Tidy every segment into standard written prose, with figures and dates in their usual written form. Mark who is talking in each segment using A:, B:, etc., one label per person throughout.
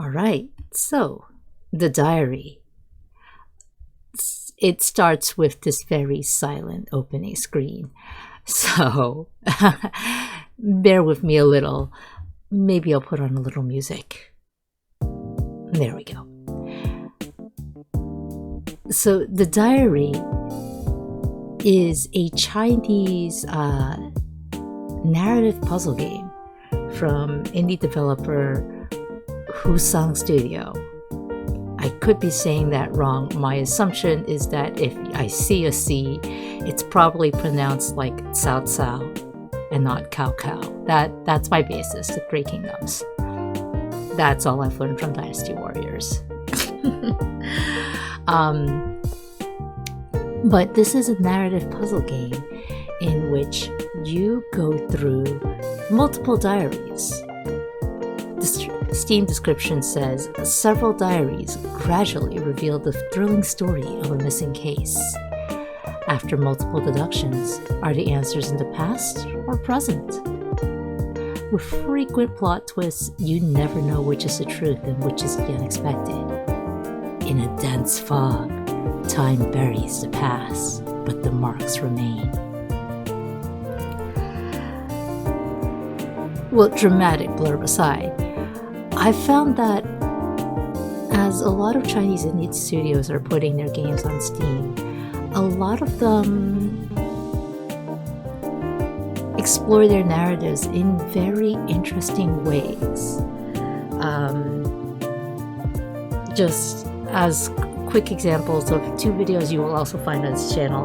A: All right, so the diary. It starts with this very silent opening screen. So bear with me a little. Maybe I'll put on a little music. There we go. So the diary is a Chinese narrative puzzle game from indie developer Husang Studio. I could be saying that wrong. My assumption is that if I see a C, it's probably pronounced like Cao Cao and not Cao Cao. That's my basis, the Three Kingdoms. That's all I've learned from Dynasty Warriors. But this is a narrative puzzle game in which you go through multiple diaries. The Steam description says, several diaries gradually reveal the thrilling story of a missing case. After multiple deductions, are the answers in the past or present? With frequent plot twists, you never know which is the truth and which is the unexpected. In a dense fog, time buries the past, but the marks remain. Well, dramatic blurb aside, I found that as a lot of Chinese indie studios are putting their games on Steam, a lot of them explore their narratives in very interesting ways. Just as quick examples of two videos you will also find on this channel,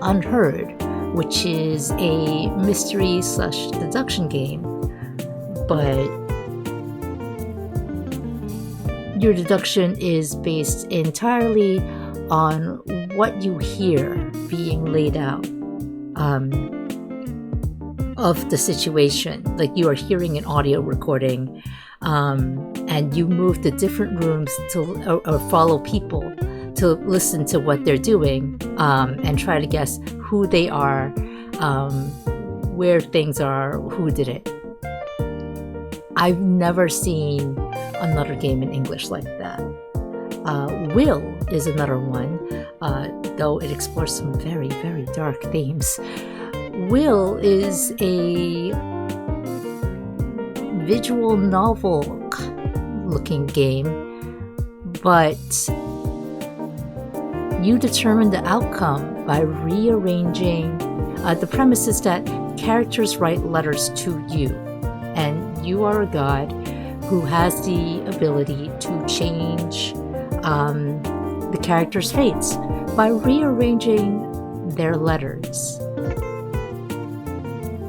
A: Unheard, which is a mystery/deduction game, but your deduction is based entirely on what you hear being laid out of the situation. Like you are hearing an audio recording, and you move to different rooms or follow people to listen to what they're doing, and try to guess who they are, where things are, who did it. I've never seen another game in English like that. Will is another one, though it explores some very, very dark themes. Will is a visual novel looking game, but you determine the outcome by rearranging. The premise is that characters write letters to you, and you are a god who has the ability to change the characters' fates by rearranging their letters.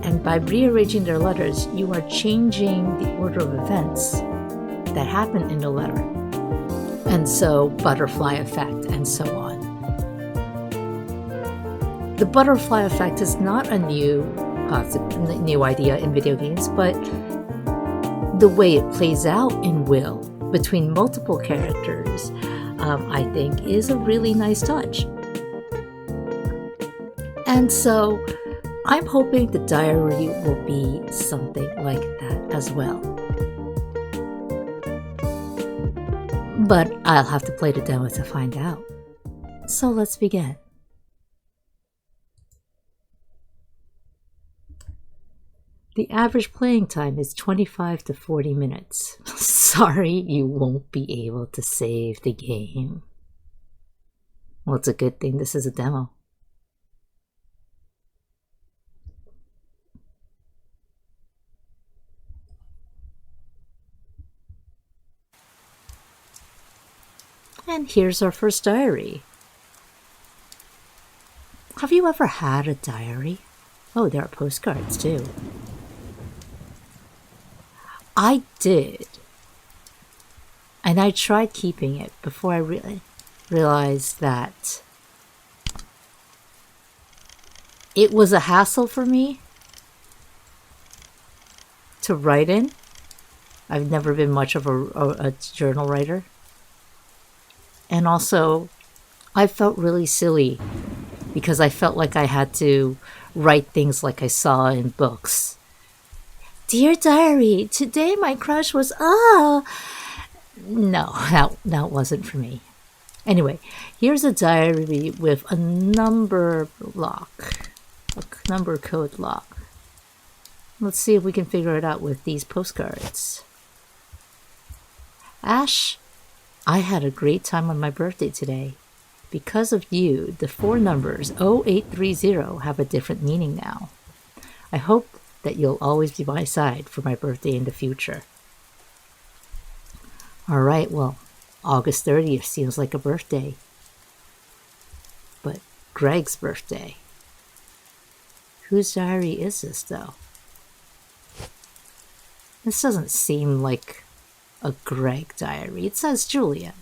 A: And by rearranging their letters, you are changing the order of events that happen in the letter. And so, butterfly effect, and so on. The butterfly effect is not a new idea in video games, but the way it plays out in Will between multiple characters, I think, is a really nice touch. And so, I'm hoping the diary will be something like that as well. But I'll have to play the demo to find out. So let's begin. The average playing time is 25 to 40 minutes. Sorry, you won't be able to save the game. Well, it's a good thing this is a demo. And here's our first diary. Have you ever had a diary? Oh, there are postcards too. I did. And I tried keeping it before I realized that it was a hassle for me to write in. I've never been much of a journal writer. And also, I felt really silly because I felt like I had to write things like I saw in books. Dear diary, today my crush was, No, that wasn't for me. Anyway, here's a diary with a number lock, a number code lock. Let's see if we can figure it out with these postcards. Ash, I had a great time on my birthday today. Because of you, the 4 numbers 0830 have a different meaning now. I hope that you'll always be by my side for my birthday in the future. All right, well, August 30th seems like a birthday. But Greg's birthday. Whose diary is this, though? This doesn't seem like a Greg diary. It says Julia.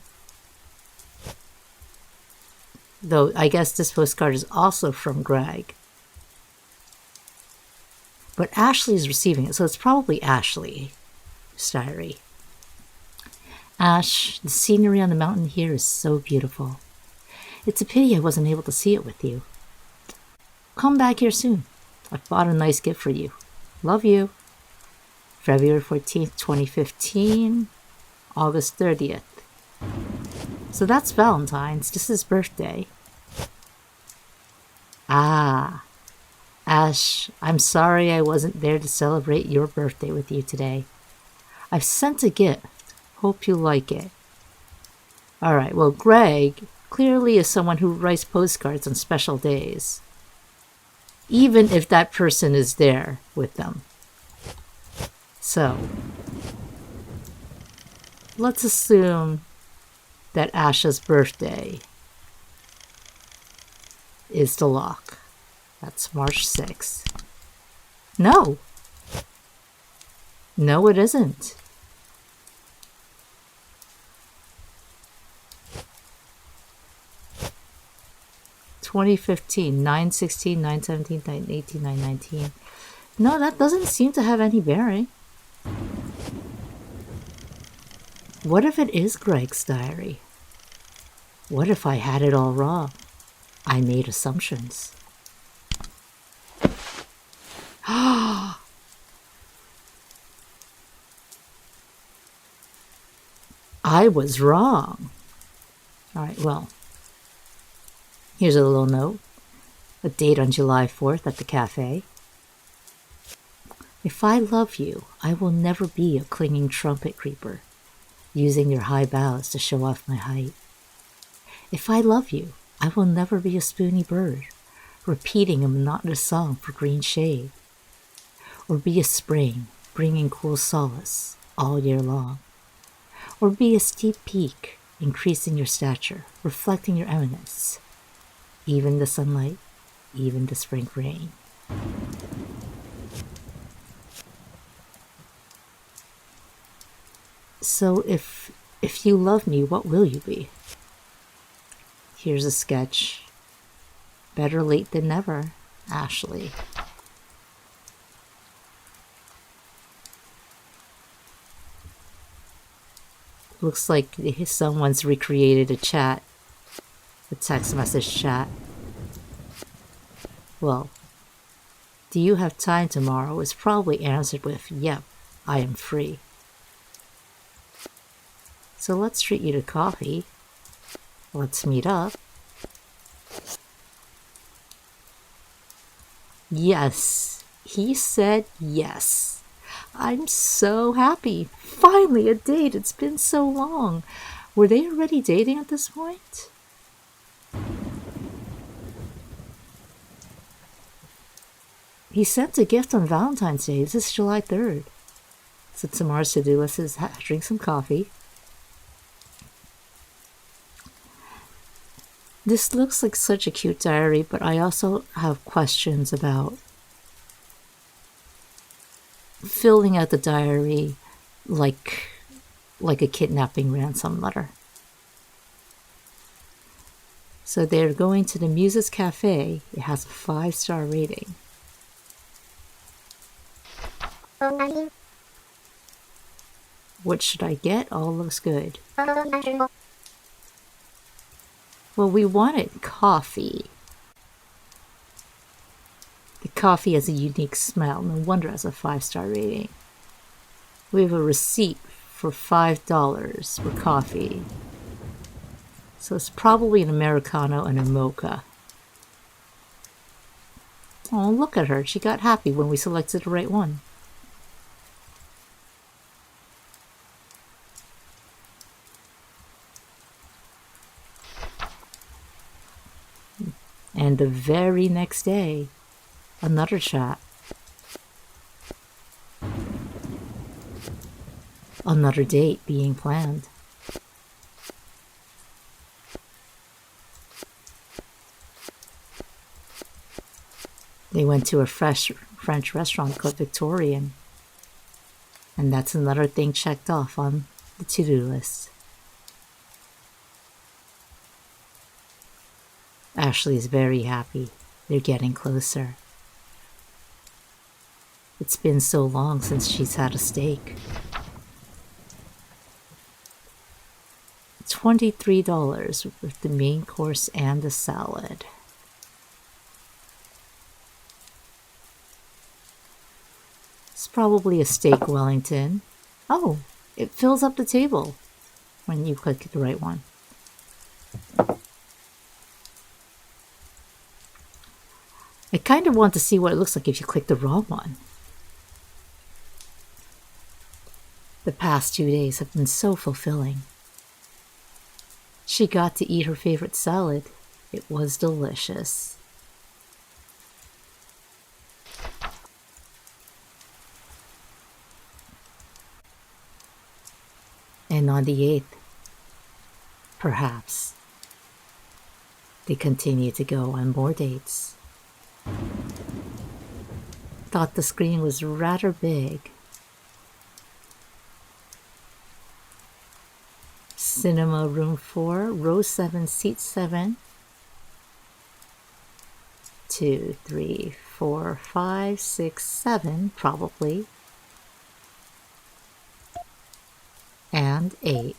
A: Though I guess this postcard is also from Greg. But Ashley's receiving it, so it's probably Ashley's diary. Ash, the scenery on the mountain here is so beautiful. It's a pity I wasn't able to see it with you. Come back here soon. I've bought a nice gift for you. Love you. February 14th, 2015, August 30th. So that's Valentine's. This is birthday. Ah, Ash, I'm sorry I wasn't there to celebrate your birthday with you today. I've sent a gift. Hope you like it. Alright, well, Greg clearly is someone who writes postcards on special days. Even if that person is there with them. So, let's assume that Ash's birthday is the lock. That's March 6th. No! No, it isn't. (2015) 9/16, 9/17, 9/18, 9/19. No, that doesn't seem to have any bearing. What if it is Greg's diary? What if I had it all wrong? I made assumptions. I was wrong. Alright, well, here's a little note. A date on July 4th at the cafe. If I love you, I will never be a clinging trumpet creeper, using your high boughs to show off my height. If I love you, I will never be a spoony bird, repeating a monotonous song for green shade, or be a spring, bringing cool solace all year long, or be a steep peak, increasing your stature, reflecting your eminence, even the sunlight, even the spring rain. So if you love me, what will you be? Here's a sketch. Better late than never, Ashley. Looks like someone's recreated a chat, a text message chat. Well, do you have time tomorrow is probably answered with, yep, I am free. So let's treat you to coffee. Let's meet up. Yes, he said yes. I'm so happy. Finally, a date. It's been so long. Were they already dating at this point? He sent a gift on Valentine's Day. This is July 3rd. So tomorrow's to-do list is drink some coffee. This looks like such a cute diary, but I also have questions about filling out the diary like a kidnapping ransom letter. So they're going to the Muses Cafe. It has a 5-star rating. What should I get? All looks good. Well, we wanted coffee. The coffee has a unique smell. No wonder it has a 5-star rating. We have a receipt for $5 for coffee. So it's probably an Americano and a mocha. Oh, look at her. She got happy when we selected the right one. And the very next day, another chat. Another date being planned. They went to a fresh French restaurant called Victorian. And that's another thing checked off on the to-do list. Ashley is very happy. They're getting closer. It's been so long since she's had a steak. $23 with the main course and the salad. It's probably a steak Wellington. Oh, it fills up the table when you click the right one. I kind of want to see what it looks like if you click the wrong one. The past 2 days have been so fulfilling. She got to eat her favorite salad. It was delicious. And on the 8th, perhaps, they continue to go on more dates. Thought the screen was rather big. Cinema room 4, row 7, seat 7. 2, 3, 4, 5, 6, 7, probably. And 8.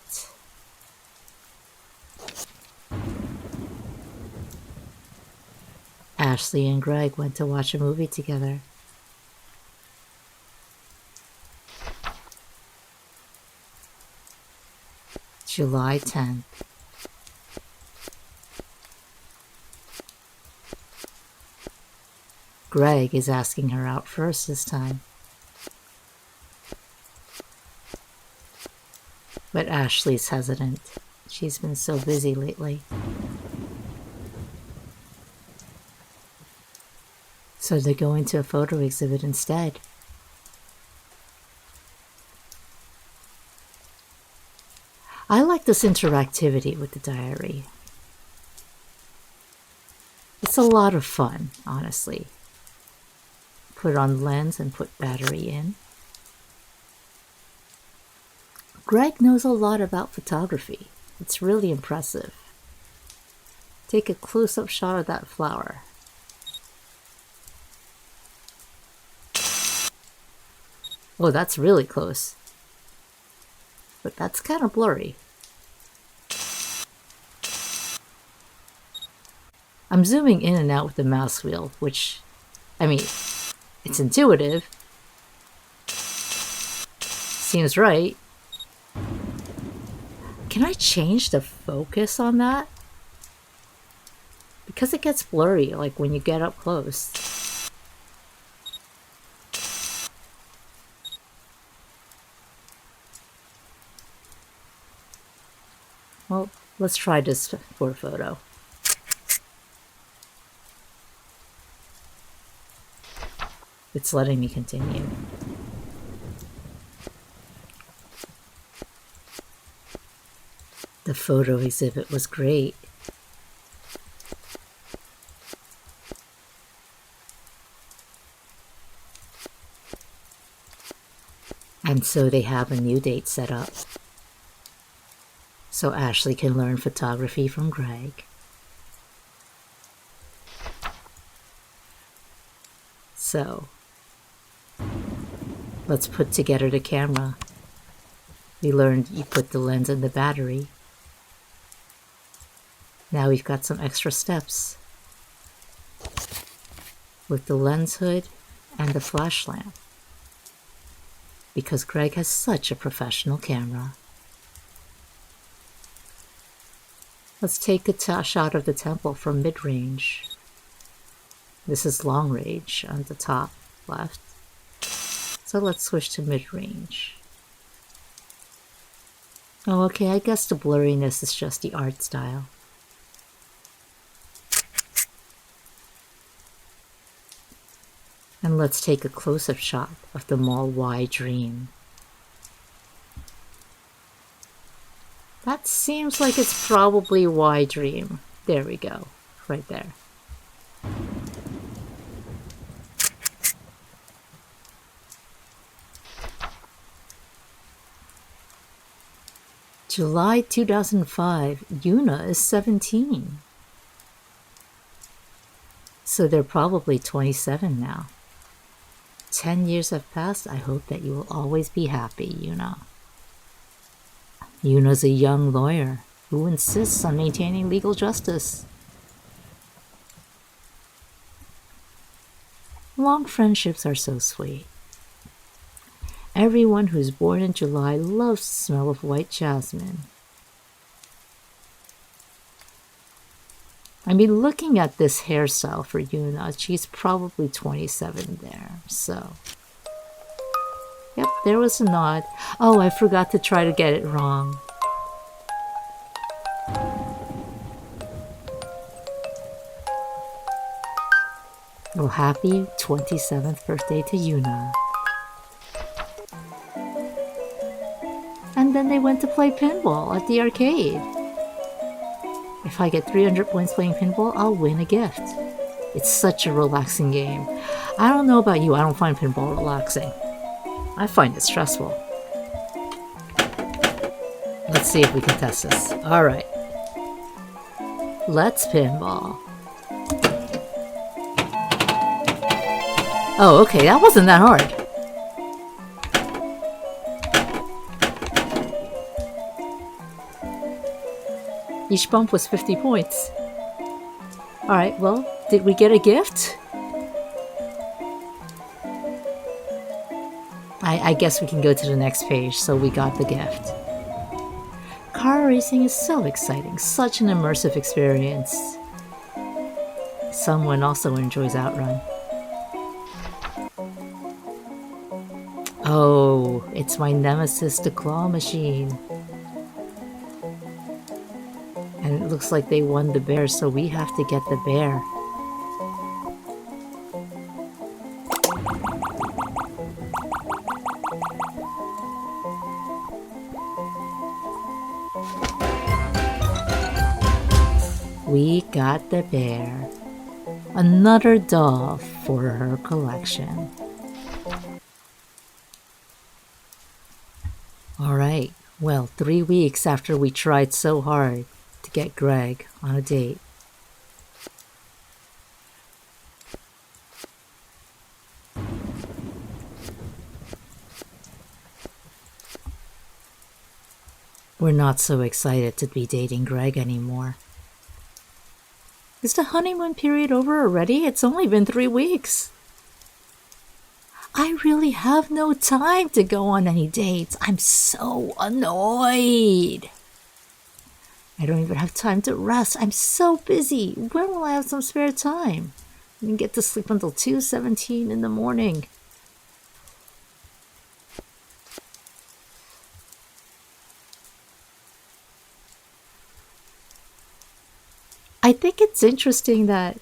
A: Ashley and Greg went to watch a movie together. July 10th. Greg is asking her out first this time. But Ashley's hesitant. She's been so busy lately. So they're going to a photo exhibit instead. I like this interactivity with the diary. It's a lot of fun, honestly. Put on lens and put battery in. Greg knows a lot about photography. It's really impressive. Take a close-up shot of that flower. Oh, that's really close. But that's kind of blurry. I'm zooming in and out with the mouse wheel, which, I mean, it's intuitive. Seems right. Can I change the focus on that? Because it gets blurry, like when you get up close. Well, let's try this for a photo. It's letting me continue. The photo exhibit was great. And so they have a new date set up. So Ashley can learn photography from Greg. So, let's put together the camera. We learned you put the lens in the battery. Now we've got some extra steps with the lens hood and the flash lamp. because Greg has such a professional camera. Let's take a shot of the temple from mid-range. This is long range on the top left. So let's switch to mid-range. Oh, okay, I guess the blurriness is just the art style. And let's take a close-up shot of the Mall Y Dream. That seems like it's probably Y Dream. There we go, right there. July 2005, Yuna is 17. So they're probably 27 now. 10 years have passed. I hope that you will always be happy, Yuna. Yuna's a young lawyer who insists on maintaining legal justice. Long friendships are so sweet. Everyone who's born in July loves the smell of white jasmine. I mean, looking at this hairstyle for Yuna, she's probably 27 there, so. Yep, there was a nod. Oh, I forgot to try to get it wrong. Well, happy 27th birthday to Yuna. And then they went to play pinball at the arcade. If I get 300 points playing pinball, I'll win a gift. It's such a relaxing game. I don't know about you, I don't find pinball relaxing. I find it stressful. Let's see if we can test this. Alright. Let's pinball. Oh, okay, that wasn't that hard. Each bump was 50 points. Alright, well, did we get a gift? I guess we can go to the next page, so we got the gift. Car racing is so exciting, such an immersive experience. Someone also enjoys Outrun. Oh, it's my nemesis, the claw machine. And it looks like they won the bear, so we have to get the bear. We got the bear. Another doll for her collection. Alright, well, 3 weeks after we tried so hard to get Greg on a date. We're not so excited to be dating Greg anymore. Is the honeymoon period over already? It's only been 3 weeks. I really have no time to go on any dates. I'm so annoyed. I don't even have time to rest. I'm so busy. When will I have some spare time? I didn't get to sleep until 2:17 in the morning. I think it's interesting that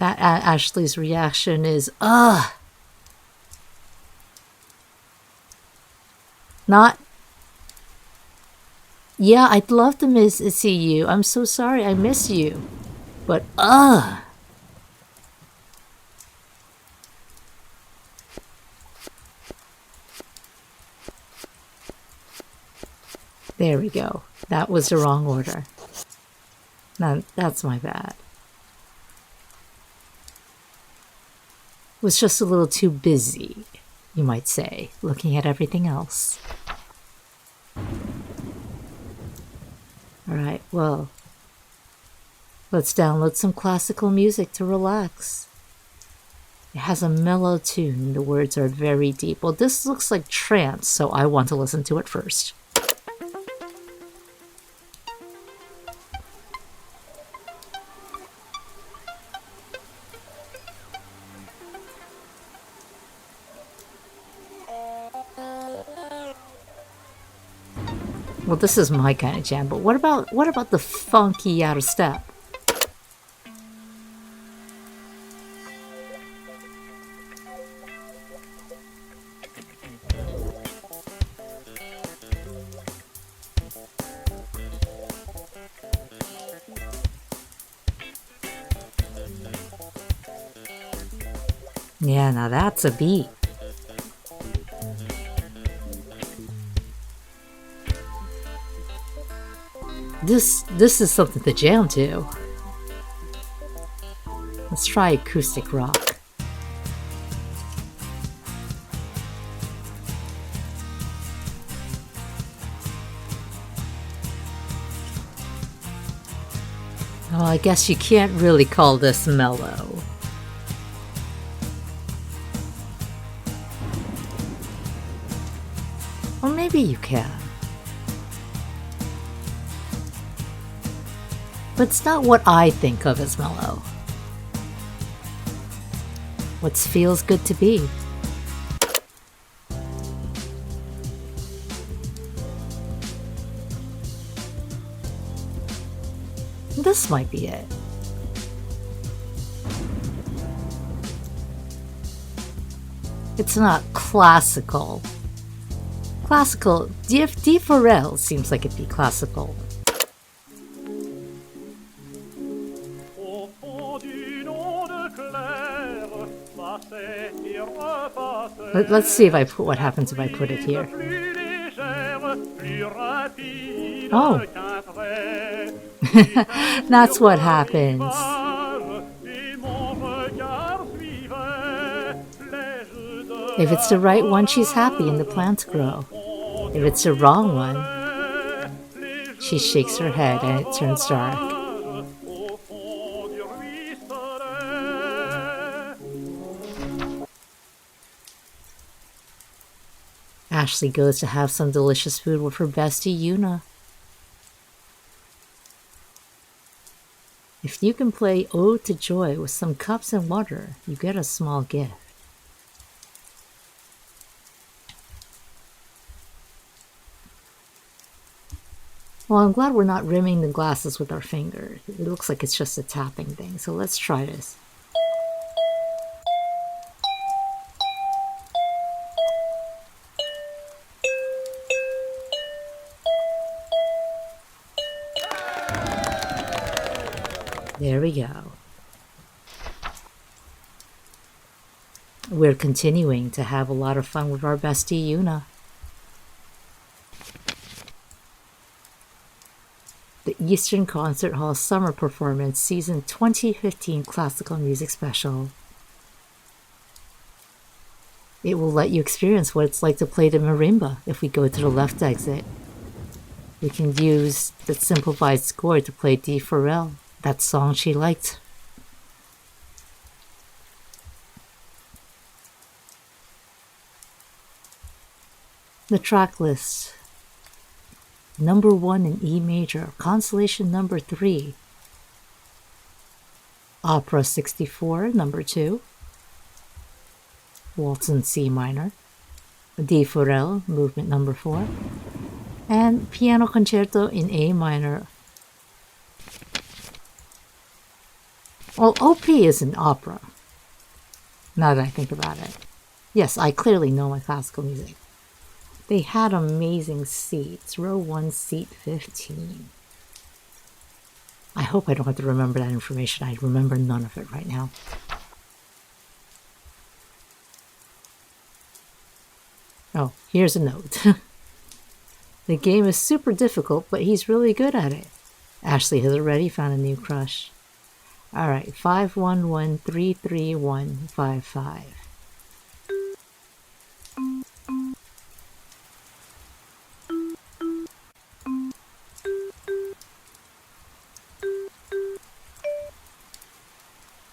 A: Ashley's reaction is, ugh. Not, yeah, I'd love to see you. I'm so sorry, I miss you. But, ugh. There we go. That was the wrong order. No, that's my bad. Was just a little too busy, you might say, looking at everything else. Alright, well, let's download some classical music to relax. It has a mellow tune. The words are very deep. Well, this looks like trance, so I want to listen to it first. Well, this is my kind of jam, but what about the funky out of step? Yeah, now that's a beat. This is something to jam to. Let's try acoustic rock. Well, I guess you can't really call this mellow. Or maybe you can. But it's not what I think of as mellow. What feels good to be. This might be it. It's not classical. Classical. D. Forel seems like it'd be classical. Let's see if I put what happens if I put it here. Oh. That's what happens. If it's the right one, she's happy and the plants grow. If it's the wrong one, she shakes her head and it turns dark. Ashley goes to have some delicious food with her bestie, Yuna. If you can play Ode to Joy with some cups and water, you get a small gift. Well, I'm glad we're not rimming the glasses with our finger. It looks like it's just a tapping thing, so let's try this. There we go. We're continuing to have a lot of fun with our bestie Yuna. The Eastern Concert Hall Summer Performance Season 2015 Classical Music Special. It will let you experience what it's like to play the marimba if we go to the left exit. We can use the simplified score to play D. Forel, that song she liked. The track list. Number 1 in E major, Consolation number 3. Opera 64, number 2. Waltz in C minor. D. Forel, movement number 4. And Piano Concerto in A minor. Well, OP is an opera, now that I think about it. Yes, I clearly know my classical music. They had amazing seats. Row 1, seat 15. I hope I don't have to remember that information. I remember none of it right now. Oh, here's a note. The game is super difficult, but he's really good at it. Ashley has already found a new crush. Alright, 511-33155.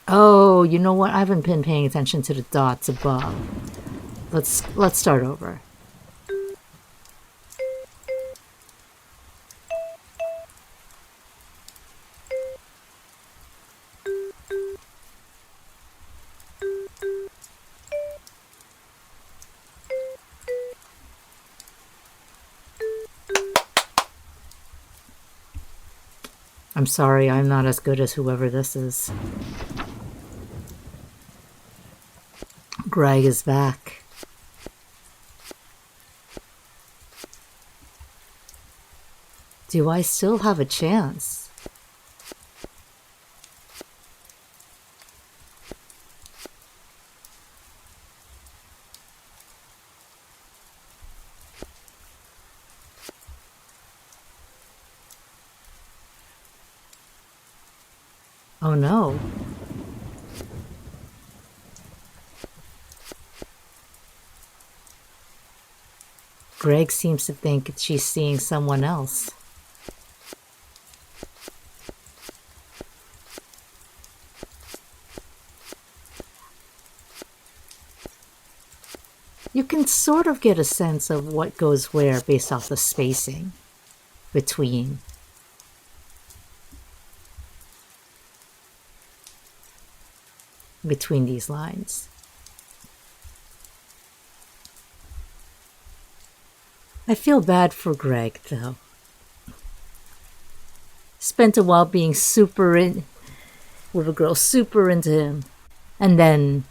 A: Oh, Oh, you know what? I haven't been paying attention to the dots above. Let's start over. I'm sorry, I'm not as good as whoever this is. Greg is back. Do I still have a chance? Oh no. Greg seems to think she's seeing someone else. You can sort of get a sense of what goes where based off the spacing between. Between these lines. I feel bad for Greg, though. Spent a while being super in with a girl super into him, and then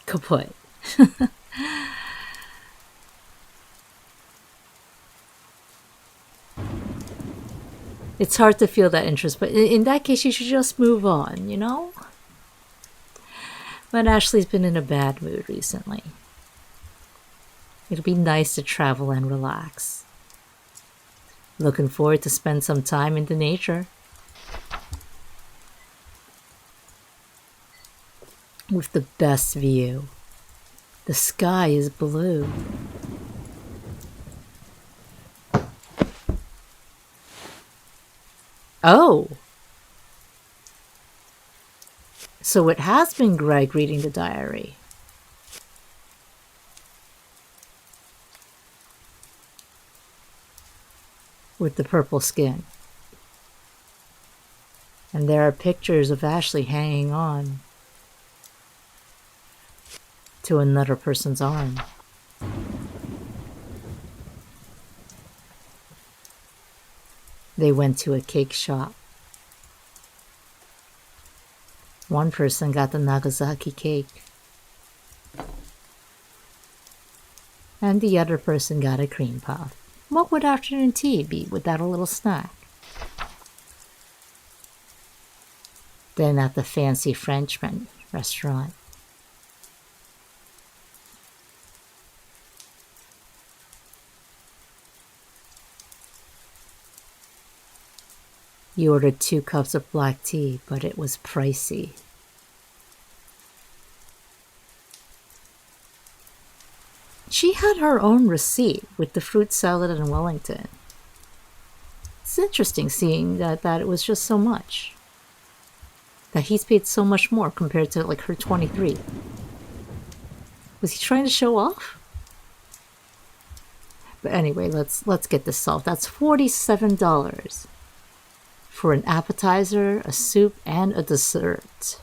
A: kaput. It's hard to feel that interest, but in that case, you should just move on, you know? But Ashley's been in a bad mood recently. It'll be nice to travel and relax. Looking forward to spend some time in the nature. With the best view. The sky is blue. Oh! So it has been Greg reading the diary. With the purple skin. And there are pictures of Ashley hanging on to another person's arm. They went to a cake shop. One person got the Nagasaki cake. And the other person got a cream puff. What would afternoon tea be without a little snack? Then at the fancy Frenchman restaurant. You ordered 2 cups of black tea, but it was pricey. She had her own receipt with the fruit salad and Wellington. It's interesting seeing that it was just so much. That he's paid so much more compared to like her 23. Was he trying to show off? But anyway, let's get this solved. That's $47 for an appetizer, a soup, and a dessert.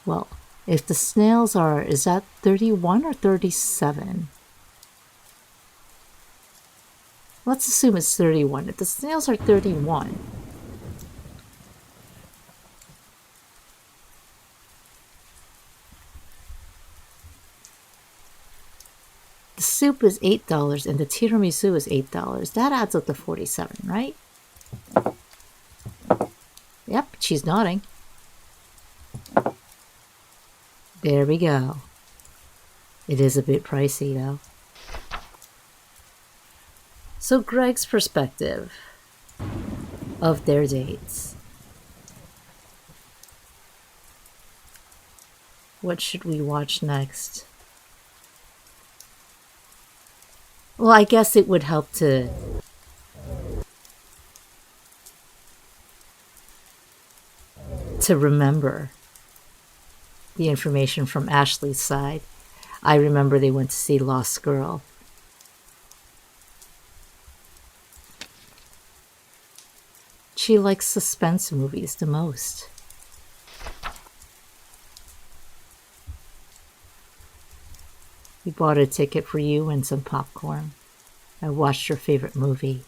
A: Well, if the snails are, is that 31 or 37? Let's assume it's 31. If the snails are 31, the soup is $8 and the tiramisu is $8. That adds up to 47, right? Yep, she's nodding. There we go. It is a bit pricey, though. So Greg's perspective of their dates. What should we watch next? Well, I guess it would help to to remember the information from Ashley's side. I remember they went to see Lost Girl. She likes suspense movies the most. We bought a ticket for you and some popcorn. I watched your favorite movie.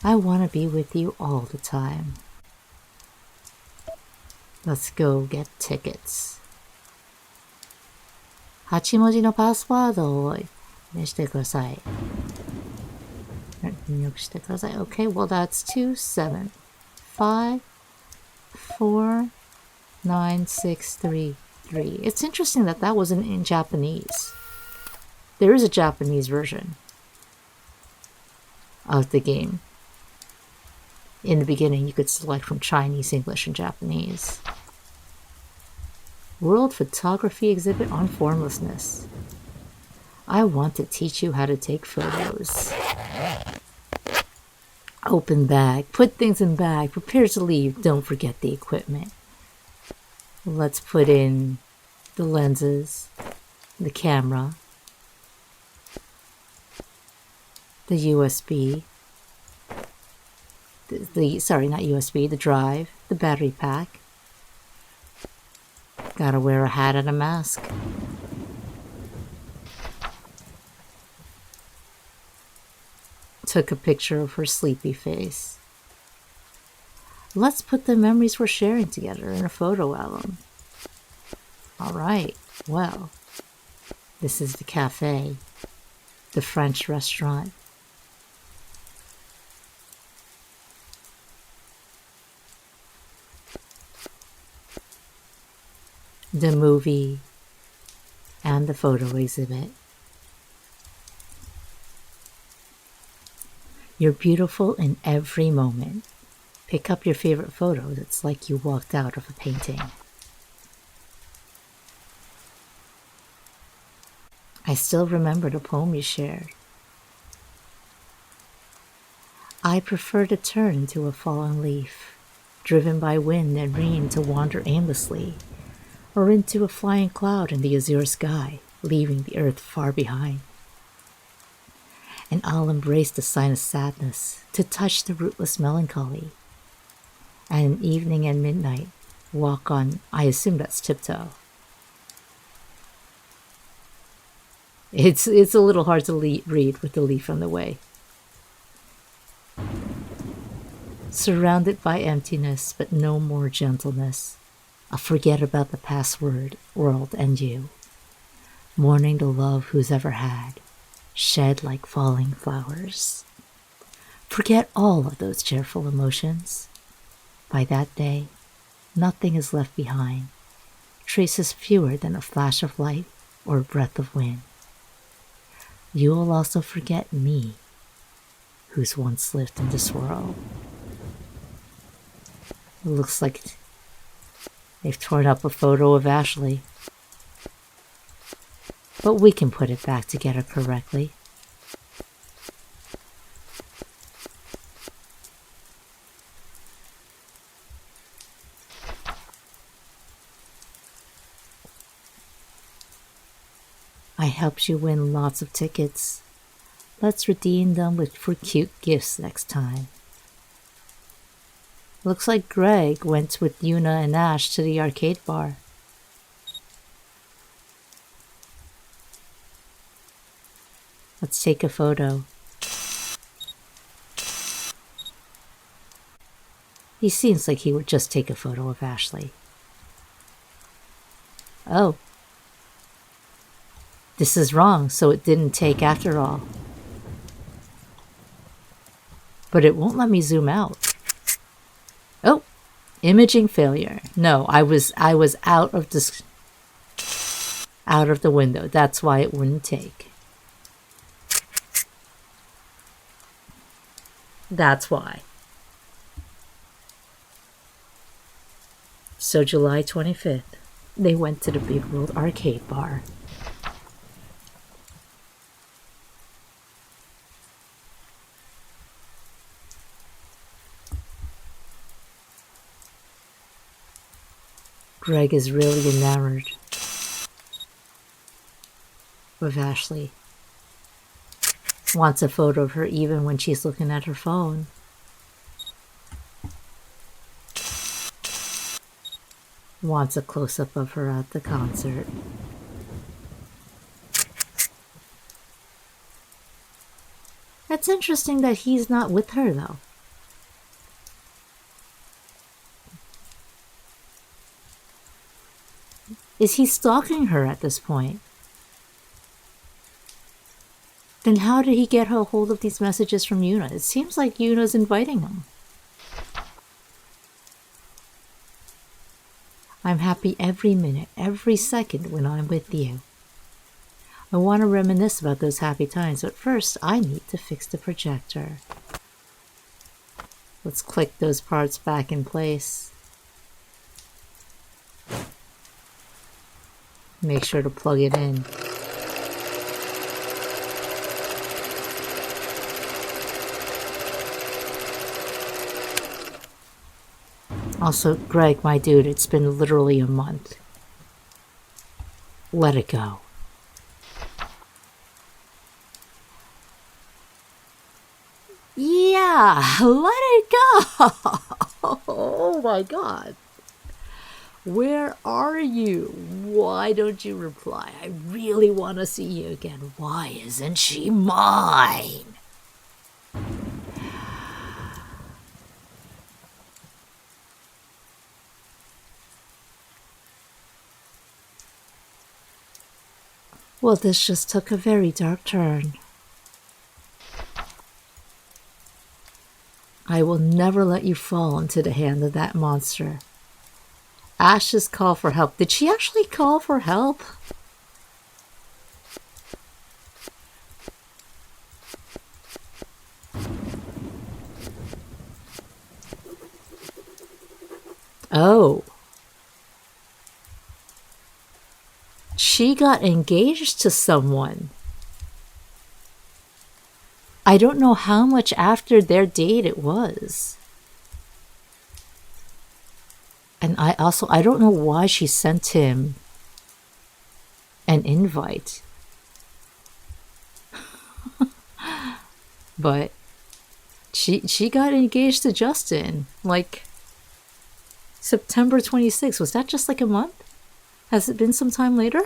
A: I want to be with you all the time. Let's go get tickets. 8文字のパスワードをねしてください。入力してください。Okay, well that's 2754963. It's interesting that that wasn't in Japanese. There is a Japanese version of the game. In the beginning, you could select from Chinese, English, and Japanese. World Photography Exhibit on Formlessness. I want to teach you how to take photos. Open bag. Put things in bag. Prepare to leave. Don't forget the equipment. Let's put in the lenses, the camera, the USB, the drive, the battery pack. Gotta wear a hat and a mask. Took a picture of her sleepy face. Let's put the memories we're sharing together in a photo album. Alright, well, this is the cafe, the French restaurant. The movie and the photo exhibit. You're beautiful in every moment. Pick up your favorite photos. It's like you walked out of a painting. I still remember the poem you shared. I prefer to turn into a fallen leaf, driven by wind and rain to wander aimlessly, or into a flying cloud in the azure sky, leaving the earth far behind. And I'll embrace the sign of sadness to touch the rootless melancholy. And in evening and midnight, walk on, I assume that's tiptoe. It's a little hard to read with the leaf on the way. Surrounded by emptiness, but no more gentleness. I'll forget about the past world and you. Mourning the love who's ever had, shed like falling flowers. Forget all of those cheerful emotions. By that day, nothing is left behind, traces fewer than a flash of light or a breath of wind. You will also forget me, who's once lived in this world. It looks like they've torn up a photo of Ashley. But we can put it back together correctly. I helped you win lots of tickets. Let's redeem them for cute gifts next time. Looks like Greg went with Yuna and Ash to the arcade bar. Let's take a photo. He seems like he would just take a photo of Ashley. Oh. This is wrong, so it didn't take after all. But it won't let me zoom out. Oh, imaging failure. No, I was out of the window. That's why it wouldn't take. That's why. So July 25th, they went to the Big World arcade bar. Greg is really enamored with Ashley. Wants a photo of her even when she's looking at her phone. Wants a close-up of her at the concert. That's interesting that he's not with her, though. Is he stalking her at this point? Then how did he get a hold of these messages from Yuna? It seems like Yuna's inviting him. I'm happy every minute, every second when I'm with you. I want to reminisce about those happy times, but first I need to fix the projector. Let's click those parts back in place. Make sure to plug it in. Also, Greg, my dude, it's been literally a month. Let it go. Yeah, let it go. Oh my god. Where are you? Why don't you reply? I really want to see you again. Why isn't she mine? Well, this just took a very dark turn. I will never let you fall into the hand of that monster. Ash's call for help. Did she actually call for help? Oh. She got engaged to someone. I don't know how much after their date it was. And I don't know why she sent him an invite. But she got engaged to Justin like September 26th. Was that just like a month? Has it been some time later?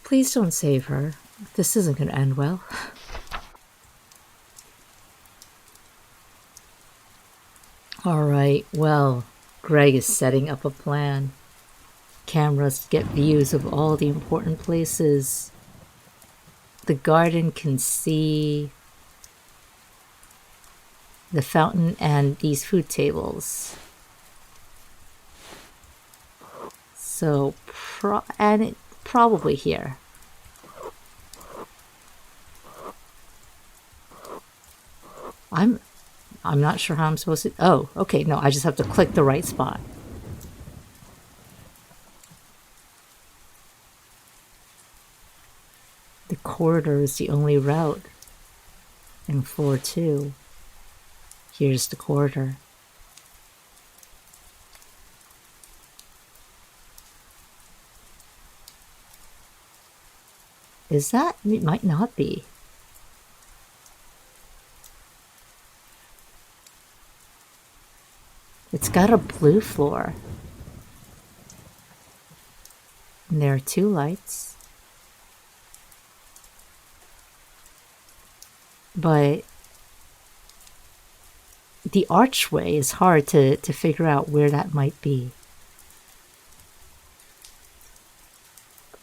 A: Please don't save her. This isn't going to end well. Alright, well, Greg is setting up a plan. Cameras to get views of all the important places. The garden can see the fountain and these food tables. So, probably here. I'm not sure how I'm supposed to... Oh, okay, no, I just have to click the right spot. The corridor is the only route. And floor 2. Here's the corridor. Is that? It might not be. It's got a blue floor. And there are 2 lights. But the archway is hard to figure out where that might be.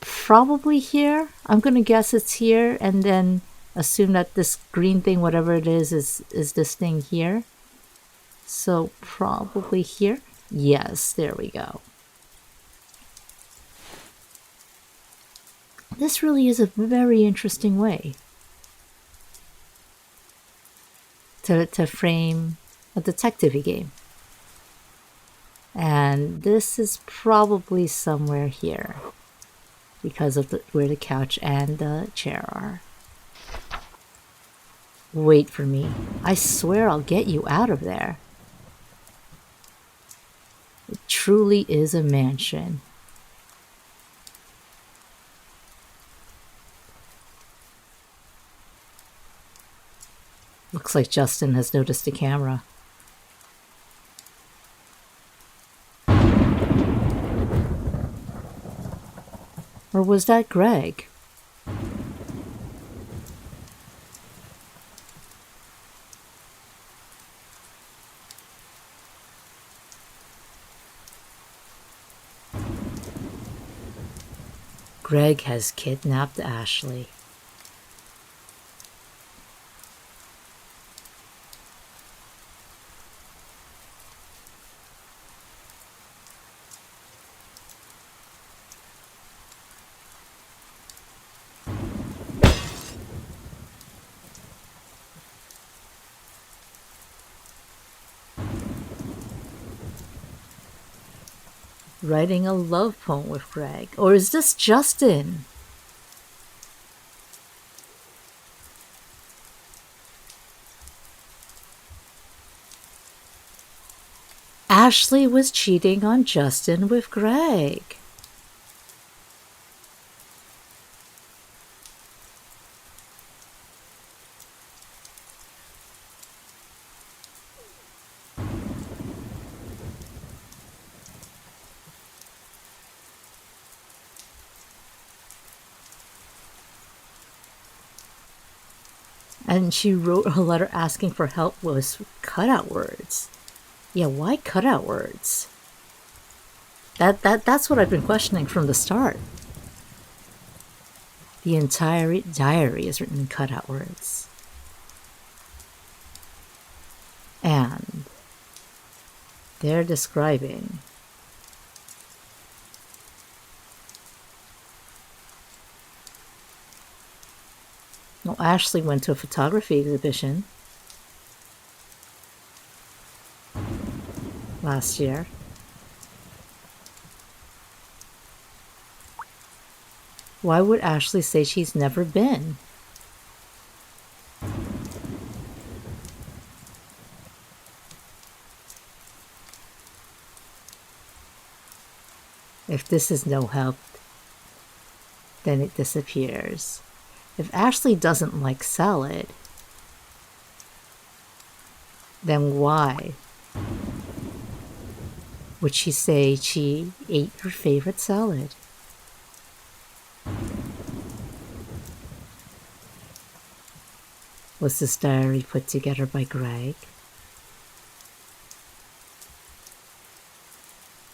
A: Probably here. I'm gonna guess it's here and then assume that this green thing, whatever it is this thing here. So probably here. Yes, there we go. This really is a very interesting way to frame a detective-y game. And this is probably somewhere here because of where the couch and the chair are. Wait for me. I swear I'll get you out of there. It truly is a mansion. Looks like Justin has noticed the camera. Or was that Greg? Greg has kidnapped Ashley. Writing a love poem with Greg. Or is this Justin? Ashley was cheating on Justin with Greg. And she wrote her letter asking for help with cutout words. Yeah, why cutout words? That's what I've been questioning from the start. The entire diary is written in cutout words. And they're describing well, Ashley went to a photography exhibition last year. Why would Ashley say she's never been? If this is no help, then it disappears. If Ashley doesn't like salad, then why would she say she ate her favorite salad? Was this diary put together by Greg?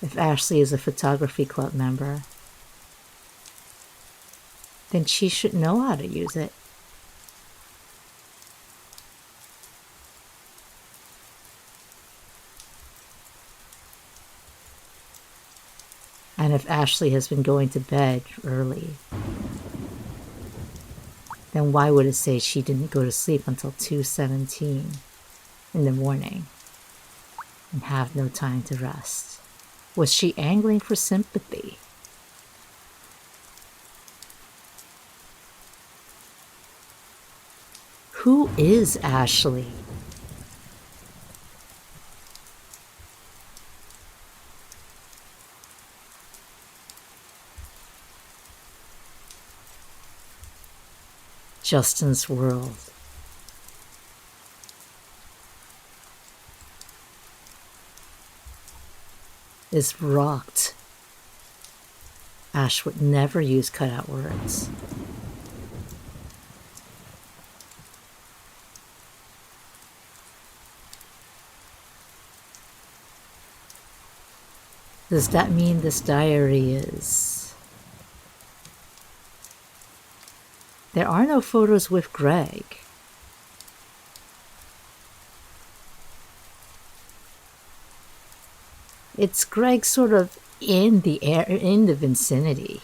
A: If Ashley is a photography club member, then she should know how to use it. And if Ashley has been going to bed early, then why would it say she didn't go to sleep until 2:17 in the morning and have no time to rest? Was she angling for sympathy? Who is Ashley? Justin's world. Is rocked. Ash would never use cutout words. Does that mean this diary is... There are no photos with Greg. It's Greg sort of in the air, in the vicinity.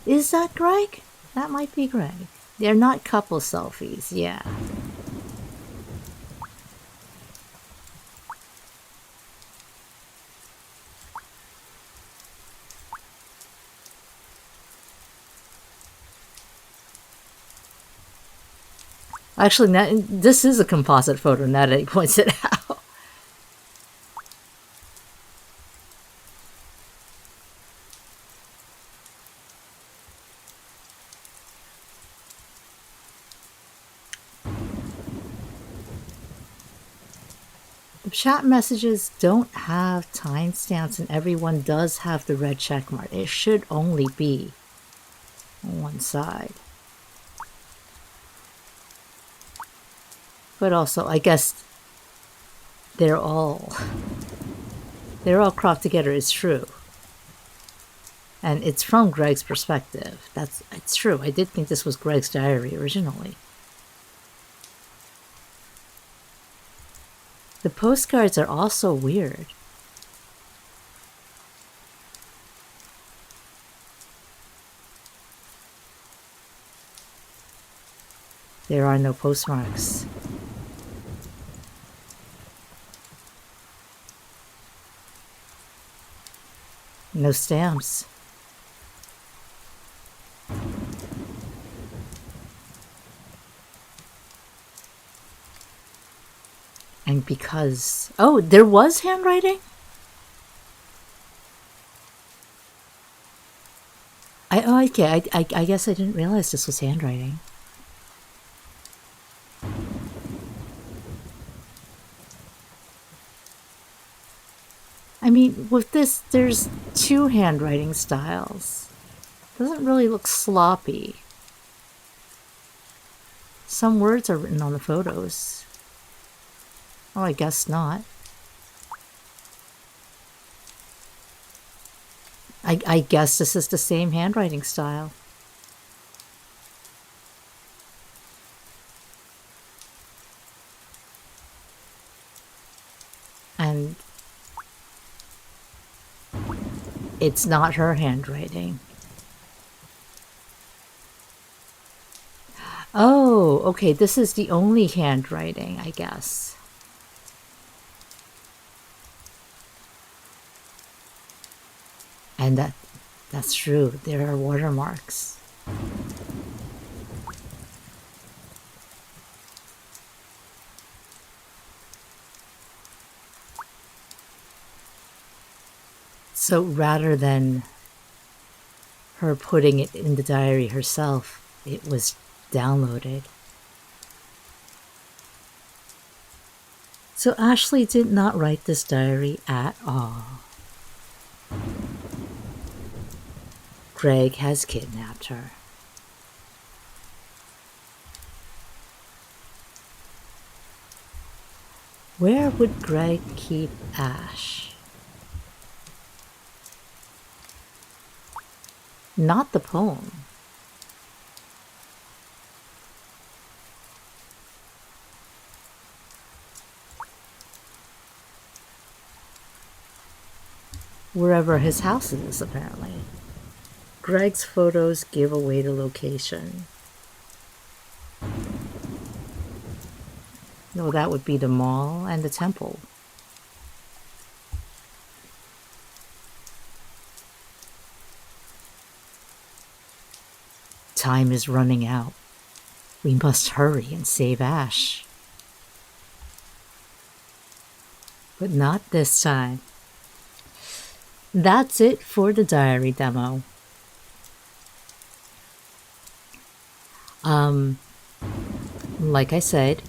A: Is that Greg? That might be Greg. They're not couple selfies, yeah. Actually, this is a composite photo now that he points it out. If chat messages don't have timestamps and everyone does have the red check mark, it should only be on one side. But also, I guess they're all cropped together, it's true. And it's from Greg's perspective. It's true. I did think this was Greg's diary originally. The postcards are also weird. There are no postmarks. No stamps. And because... Oh, there was handwriting? Okay. I guess I didn't realize this was handwriting. I mean, with this, there's two handwriting styles. Doesn't really look sloppy. Some words are written on the photos. Oh, I guess not. I guess this is the same handwriting style. And it's not her handwriting. Oh, okay, this is the only handwriting, I guess. And that's true, there are watermarks. So rather than her putting it in the diary herself, it was downloaded. So Ashley did not write this diary at all. Greg has kidnapped her. Where would Greg keep Ash? Not the poem. Wherever his house is, apparently. Greg's photos give away the location. No, that would be the mall and the temple. Time is running out. We must hurry and save Ash. But not this time. That's it for the diary demo. Like I said,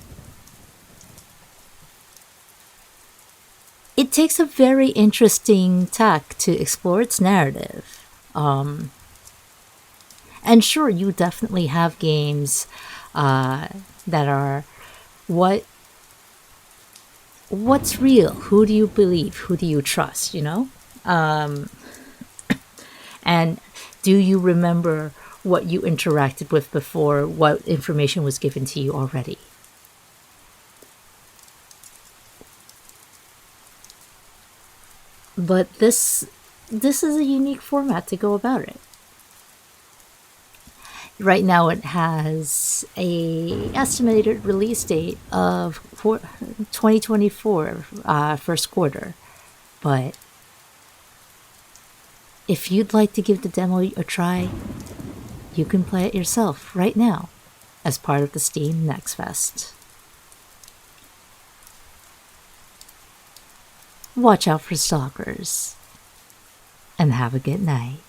A: it takes a very interesting tack to explore its narrative. And sure, you definitely have games that are what's real? Who do you believe? Who do you trust? You know? And do you remember what you interacted with before, what information was given to you already? But this is a unique format to go about it. Right now it has a estimated release date of 2024, first quarter. But if you'd like to give the demo a try, you can play it yourself right now as part of the Steam Next Fest. Watch out for stalkers, and have a good night.